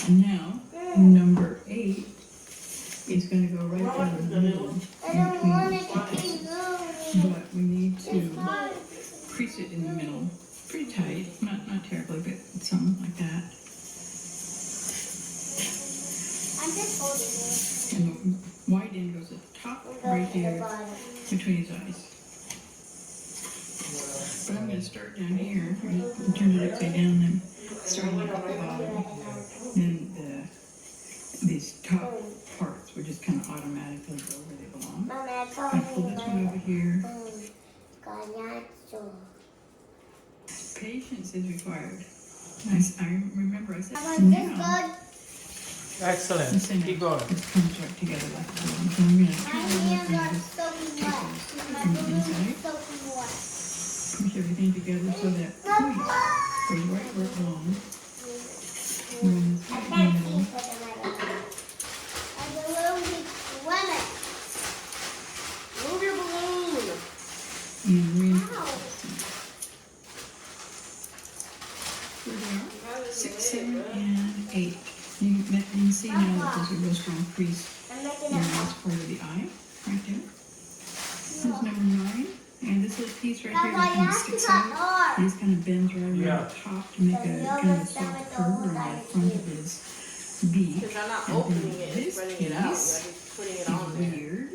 And now, number 8 is going to go right down the middle in between these two pieces. But we need to crease it in the middle, pretty tight, not terribly, but something like that. I'm just holding it. And the white end goes at the top, right here, between his eyes. But I'm going to start down here, and turn it upside down, and starting at the bottom. Then these top parts will just kind of automatically go where they belong. I'm going to pull this one over here. Patience is required. I remember I said, now, Excellent. Keep going. this comes right together like that. So I'm going to turn it over and just take this from the inside, push everything together so that point goes right where it belongs. And then this right in the middle. Move your balloon. And reinforce it. Here they are, 6, 7, and 8. You can see now that there's a real strong crease in this part of the eye, right there. This is number 9. And this little piece right here that kind of sticks out, it just kind of bends right around the top to make a kind of a soft curve around the front of his beak. Because I'm not And opening then it and this spreading it out. I'm piece just putting it is on there. weird.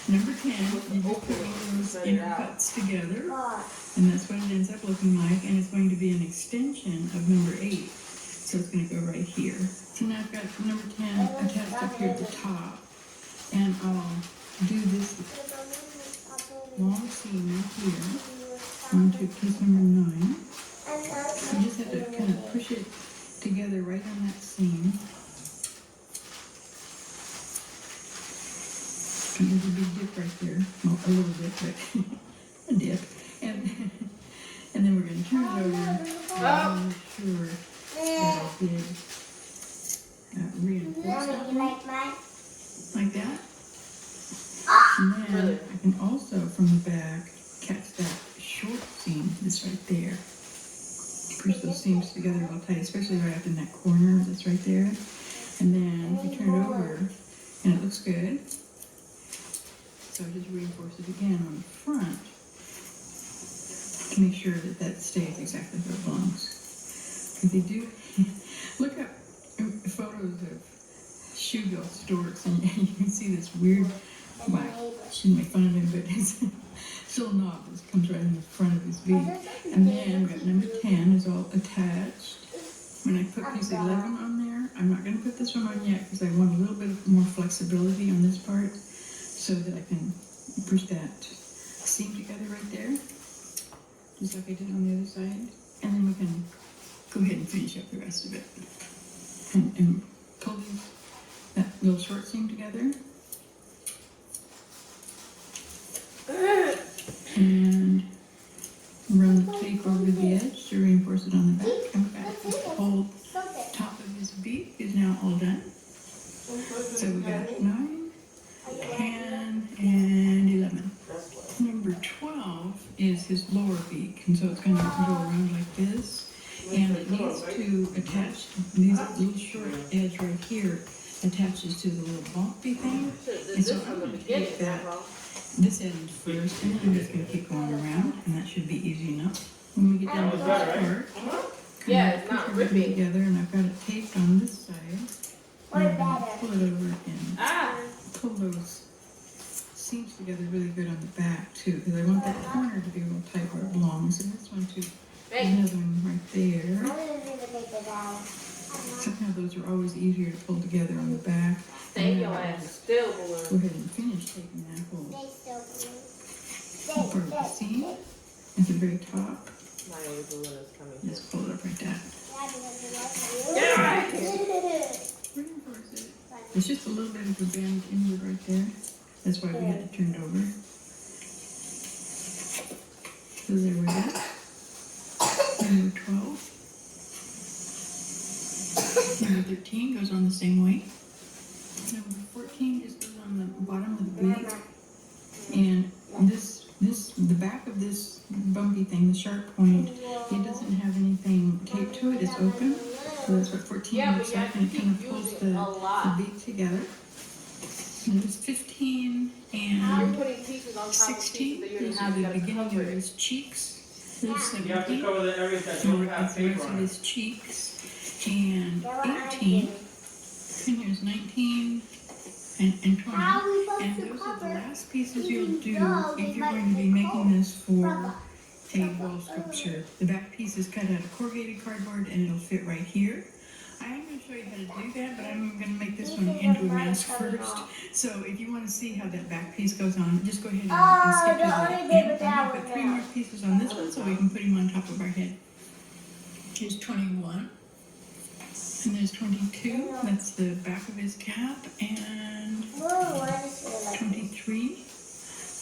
Number 10, you just put all those inner cuts together, and that's what it ends up looking like, and it's going to be an extension of number 8. So it's going to go right here. So now I've got number 10 attached up here at the top, and I'll do this long seam right here onto piece number 9. You just have to kind of push it together right on that seam. And there's a big dip right there. Well, a little bit, but a dip. And then we're going to turn it over and make sure that I did reinforce that one, like that. And then I can also, from the back, catch that short seam that's right there. Push those seams together real tight, especially right up in that corner that's right there. And then you turn it over, and it looks good. So I just reinforce it again on the front to make sure that that stays exactly where it belongs. Because they do, look up photos of shoebill storks, and you can see this weird, well, I shouldn't make fun of him, but his little knob just comes right in the front of his beak. And then we've got number 10 is all attached. When I put piece 11 on there, I'm not going to put this one on yet because I want a little bit more flexibility on this part, so that I can push that seam together right there, just like I did on the other side. And then we can go ahead and finish up the rest of it. And pull that little short seam together. And run the tape over the edge to reinforce it on the back. And we've got the whole top of his beak is now all done. So we got 9, 10, and 11. Number 12 is his lower beak, and so it's going to go around like this. And it needs to attach, these little short edge right here attaches to the little bumpy thing. And so I'm going to take this end first, and then I'm just going to keep going around, and that should be easy enough. When we get down to this part, Yeah, it's push not everything ripping. together, and I've got it taped on this side. And I'm going to pull it over and pull those seams together really good on the back too, because I want that corner to be real tight where it belongs. And this one too. There's another one right there. Somehow those are always easier to pull together on the back. Stay your ass still, Go balloon. ahead and finish taking that whole part of the seam at the very top. My other balloon is coming. Just pull it up like that. Reinforce it. There's just a little bit of a bend inward right there. That's why we had it turned over. So there we go. Number 12. Number 13 goes on the same way. Number 14 just goes on the bottom of the beak. And the back of this bumpy thing, the sharp point, it doesn't have anything taped to it. It's open. So that's what 14 Yeah, looks but you like, have and to it kind keep of pulls using a lot. the bead together. And there's 15 You're and putting pieces on top of 16. pieces that you These didn't are have. the You gotta beginning cover of it. his cheeks. There's You have to 17. cover the areas that And don't we're have at the paper rest of on it. his cheeks. And 18. And here's 19 and 20. How are we supposed And to those are the cover? last pieces Even you'll do though they if you're might going to be be making cold. this for Papa. a wall sculpture. The back piece is cut out of corrugated cardboard and it'll fit right here. I am going to show you how to do that, but I'm going to make this one into a mask first. So if you want to see how that back piece goes on, just go ahead and skip to the the only bit end. with I'm that going to put one 3 now. more pieces on this one so we can put him on top of our head. Here's 21. And there's 22. That's the back of his cap. And Whoa, what is it like? 23.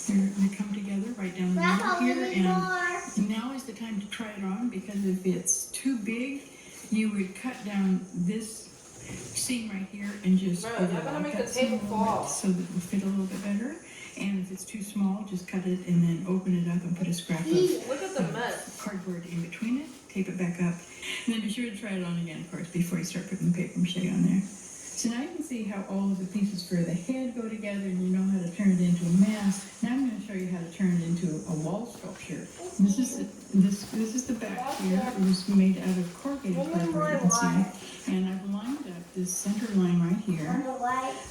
They come together right down the Grandpa, middle we here. need more. And now is the time to try it on, because if it's too big, you would cut down this seam right here and just Bro, you're gonna overlap make that the seam table a little fall. bit so that it will fit a little bit better. And if it's too small, just cut it and then open it up and put a scrap of Look at the mess. cardboard in between it, tape it back up, and then be sure to try it on again, of course, before you start putting the paper mache on there. So now you can see how all of the pieces for the head go together, and you know how to turn it into a mask. Now I'm going to show you how to turn it into a wall sculpture. This is the back here. It was made out of corrugated cardboard, you can see. And I've lined up this center line right here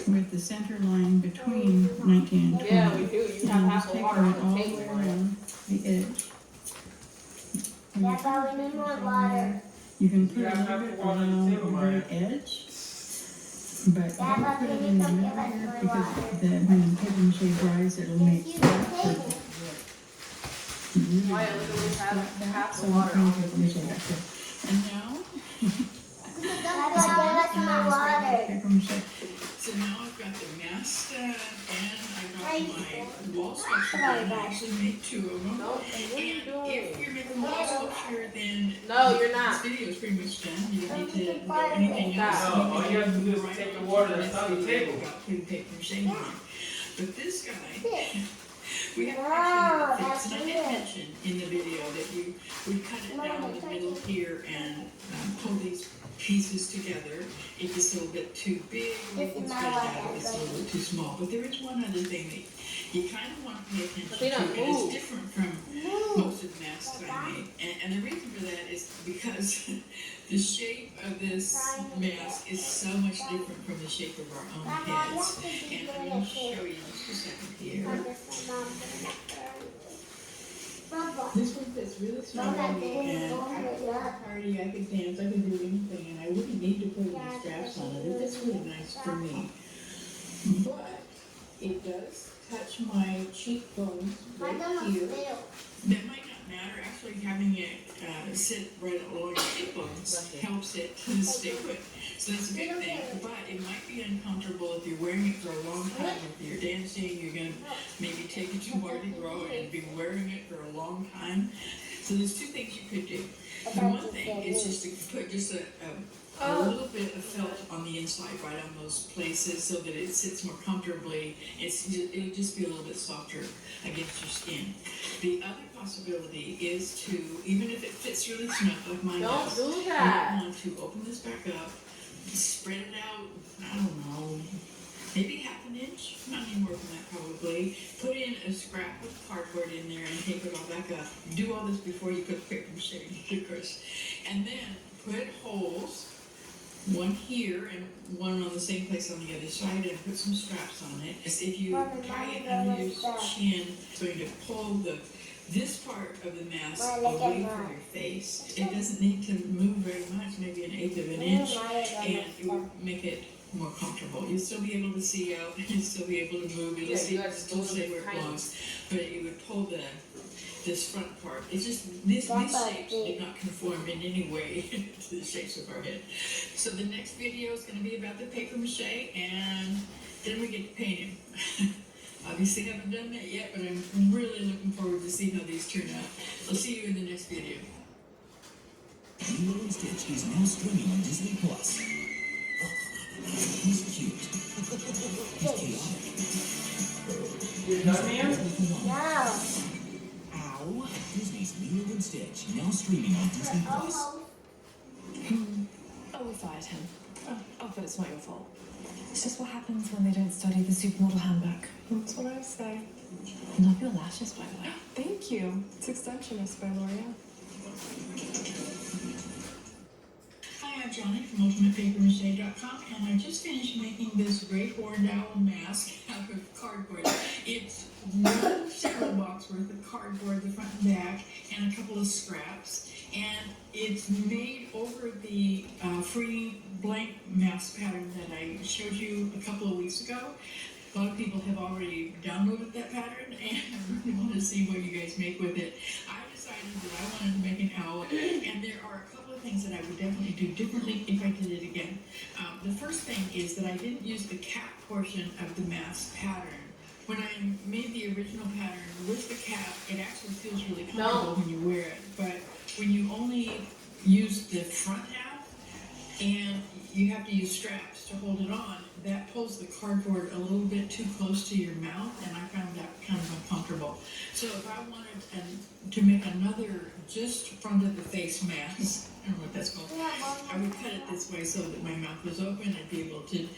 with the center line between 19 and 20. Yeah, we do. You have And half just the take water it on all the the way table. around the edge. And you Grandpa, we need more water. you can put You a have little to bit water the around table, the very Maya. edge, but don't Grandpa, put it can in you the come middle give us here more because water? when the paper mache dries, it'll make Use flat the table. purple. Really Maya, nice literally flat back, half so the I'm water putting on paper the mache table. back there. And now, Grandpa, give us more water. paper mache. So now I've got the mask done and I've got my wall sculpture done. I actually made 2 of them. No, what are you And if doing? you're making wall sculpture, then No, you're not. this video is pretty much done. You don't need to know anything else. No, all you have to do is take the water that's on the table. Putting paper mache on. But this guy, we have Wow, a that's picture. And I did mention in the video that you would cut it down the middle here and pull these pieces together. If it's a little bit too big, or you This can is spread my it out water, if it's a little bit too small. But there is one other thing that you kind of want to pay attention But they to, don't and it's move. different from most of the masks that I made. And the reason for that is because the shape of this mask is so much different from the shape of our own heads. And I'm going to show you just a second here. This one fits really small on me, and I could go to a party, I could dance, I could do anything, and I wouldn't need to put any straps on it. It fits really nice for me. But it does touch my cheekbones right here. That might not matter. Actually, having it sit right along your cheekbones helps it to stay put. So that's a good thing. But it might be uncomfortable if you're wearing it for a long time. If you're dancing, you're going to maybe take it to Mardi Gras and be wearing it for a long time. So there's 2 things you could do. The one thing is just to put just a little bit of felt on the inside, right on those places, so that it sits more comfortably. It'll just be a little bit softer against your skin. The other possibility is to, even if it fits really snug like mine Don't does, do you that. want to open this back up, spread it out, I don't know, maybe half an inch, not any more than that probably. Put in a scrap of cardboard in there and tape it all back up. Do all this before you put paper mache, of course. And then put holes, one here and one on the same place on the other side, and put some straps on it. As if you tie it under your chin, it's going to pull this part of the mask away from your face. It doesn't need to move very much, maybe 1/8 of an inch, and it will make it more comfortable. You'll still be able to see out, you'll still be able to move, it'll still stay where it belongs, but it would pull this front part. It's just, these shapes do not conform in any way to the shapes of our head. So the next video is going to be about the paper mache, and then we get to paint him. Obviously haven't done that yet, but I'm really looking forward to see how these turn out. I'll see you in the next video. Lilo and Stitch is now streaming on Disney Plus. He's cute. He's chaotic. You're done, man? No. Ow! Disney's Lilo and Stitch now streaming on Disney Plus. Oh, we fired him. Oh, but it's not your fault. It's just what happens when they don't study the supermodel handbook. That's what I say. Love your lashes, by the way. Thank you. It's Extensionist by L'Oreal. Hi, I'm Johnny from UltimatePaperMache.com, and I just finished making this great horned owl mask out of cardboard. It's one cereal box worth of cardboard, the front and back, and a couple of scraps. And it's made over the free blank mask pattern that I showed you a couple of weeks ago. A lot of people have already downloaded that pattern, and I really want to see what you guys make with it. I decided that I wanted to make an owl, and there are a couple of things that I would definitely do differently if I did it again. The first thing is that I didn't use the cap portion of the mask pattern. When I made the original pattern with the cap, it actually feels really comfortable when you wear it, but when you only use the front half and you have to use straps to hold it on, that pulls the cardboard a little bit too close to your mouth, and I found that kind of uncomfortable. So if I wanted to make another just front of the face mask, I don't know what that's called, I would cut it this way so that my mouth was open. I'd be able to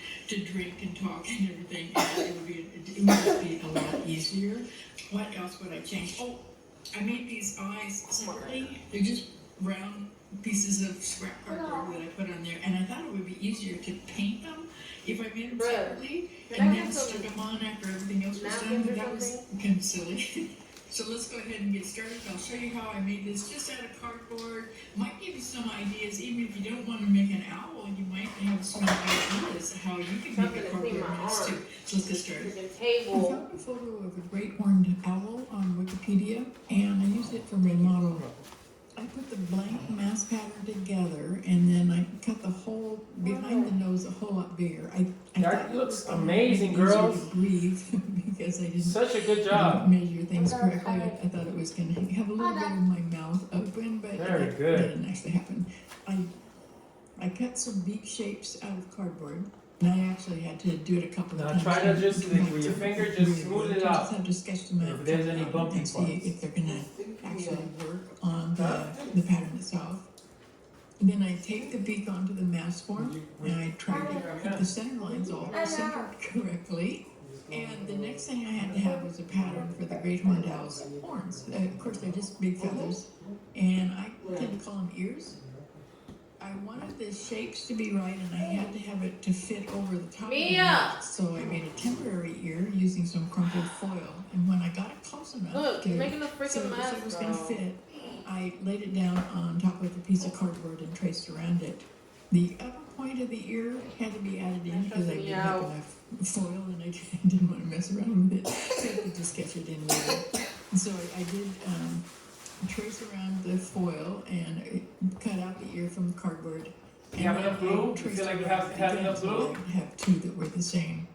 drink and talk and everything, and it would be a lot easier. What else would I change? Oh, I made these eyes separately. They're just round pieces of scrap cardboard that I put on there, and I thought it would be easier to paint them if I made them separately and then stuck them on after everything else was done, but that was kind of silly. So let's go ahead and get started. I'll show you how I made this just out of cardboard. Might give you some ideas, even if you don't want to make an owl, you might have some ideas how you can make a cardboard mask too. So let's get started. I found a photo of a great horned owl on Wikipedia, and I used it for my model. I put the blank mask pattern together, and then I cut the hole behind the nose a whole lot bigger. I That thought looks it was amazing, easier girls. to breathe because I didn't Such a good job. measure things correctly. I thought it was going to have a little bit of my mouth open, but Very that good. didn't actually happen. I cut some beak shapes out of cardboard. And I actually had to do it a couple of Now times. try to just, with your finger, just smooth it You just out. have to sketch them out. If there's any bumpy and see parts. if they're gonna actually work on the pattern itself. And then I take the beak onto the mask form, and I try to keep the center lines all centered correctly. And the next thing I had to have was a pattern for the great horned owl's horns. Of course, they're just big feathers, and I tend to call them ears. I wanted the shapes to be right, and I had to have it to fit over the top of the neck. So I made a temporary ear using some crumpled foil. And when I got it close enough Look, to you're making a so freaking that it was mess, going to bro. fit, I laid it down on top of a piece of cardboard and traced around it. The upper point of the ear had to be added in because I didn't have enough foil, and I didn't want to mess around with it. So I could just sketch it in later. So I did trace around the foil and cut out the ear from the cardboard. You have enough glue? You feel like you have enough glue? I have two that were the same.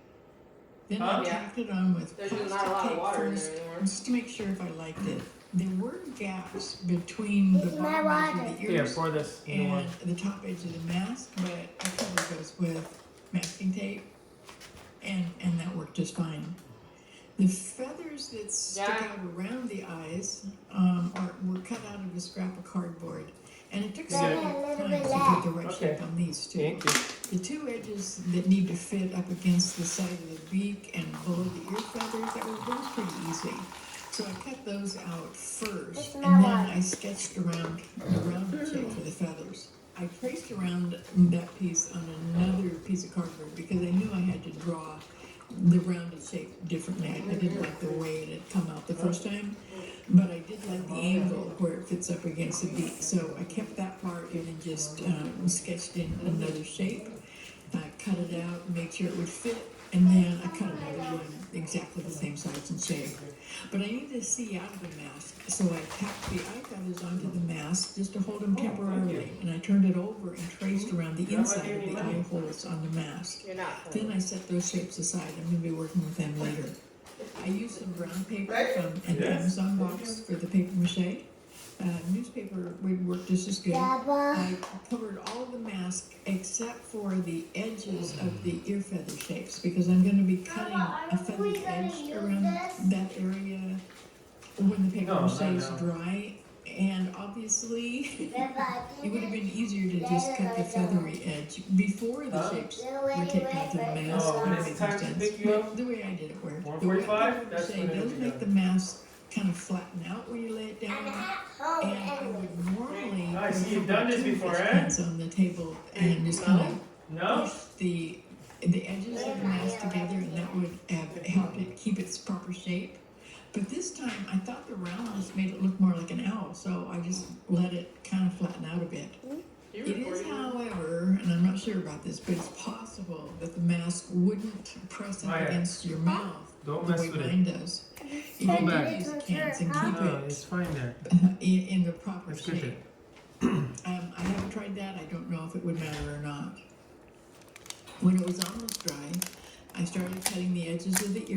Then I tacked it on with There's plastic not a lot of tape water in first, there anymore. just to make sure if I liked it. There were gaps between the bottom edge of the Here, ears pour this in the and one. the top edge of the mask, but I covered those with masking tape, and that worked just fine. The feathers that stick out around the eyes were cut out of a scrap of cardboard, and it took several times to put the right shape on these two. Thank you. The two edges that need to fit up against the side of the beak and below the ear feathers, those pretty easy. So I cut those out first, and then I sketched around the rounded shape for the feathers. I traced around that piece on another piece of cardboard because I knew I had to draw the rounded shape differently. I didn't like the way it had come out the first time, but I did like the angle where it fits up against the beak. So I kept that part and then just sketched in another shape. I cut it out, made sure it would fit, and then I cut another one exactly the same size and shape. But I needed to see out of the mask, so I tacked the eye feathers onto the mask just to hold them temporarily, and I turned it over and traced around the inside of the eye holes on the mask. You're not. Then I set those shapes aside. I'm going to be working with them later. I used some brown paper from an Amazon box for the paper mache. Newspaper would work just as good. I covered all of the mask except for the edges of the ear feather shapes because I'm going to be cutting a feathered edge around that area when the paper mache is dry. And obviously, it would have been easier to just cut the feathery edge before the shapes were taken out of the mask. Oh, Would when make it's time more to sense. pick you But up? the way I did it, where the way 145? That's say when does it'll be make the done. mask kind of flatten out when you lay it down. And I would normally I see put you've done this two before, fish eh? pins on the table and just kind of No? push the edges of the mask together, and that would have helped it keep its proper shape. But this time, I thought the roundness made it look more like an owl, so I just let it kind of flatten out a bit. It is, however, and I'm not sure about this, but it's possible that the mask wouldn't press up Maya, against your mouth Don't the mess way with mine it. does. If Go you back. use the cans and keep No, it it's fine there. in the proper It's good shape. there. I haven't tried that. I don't know if it would matter or not. When it was almost dry, I started cutting the edges of the ear.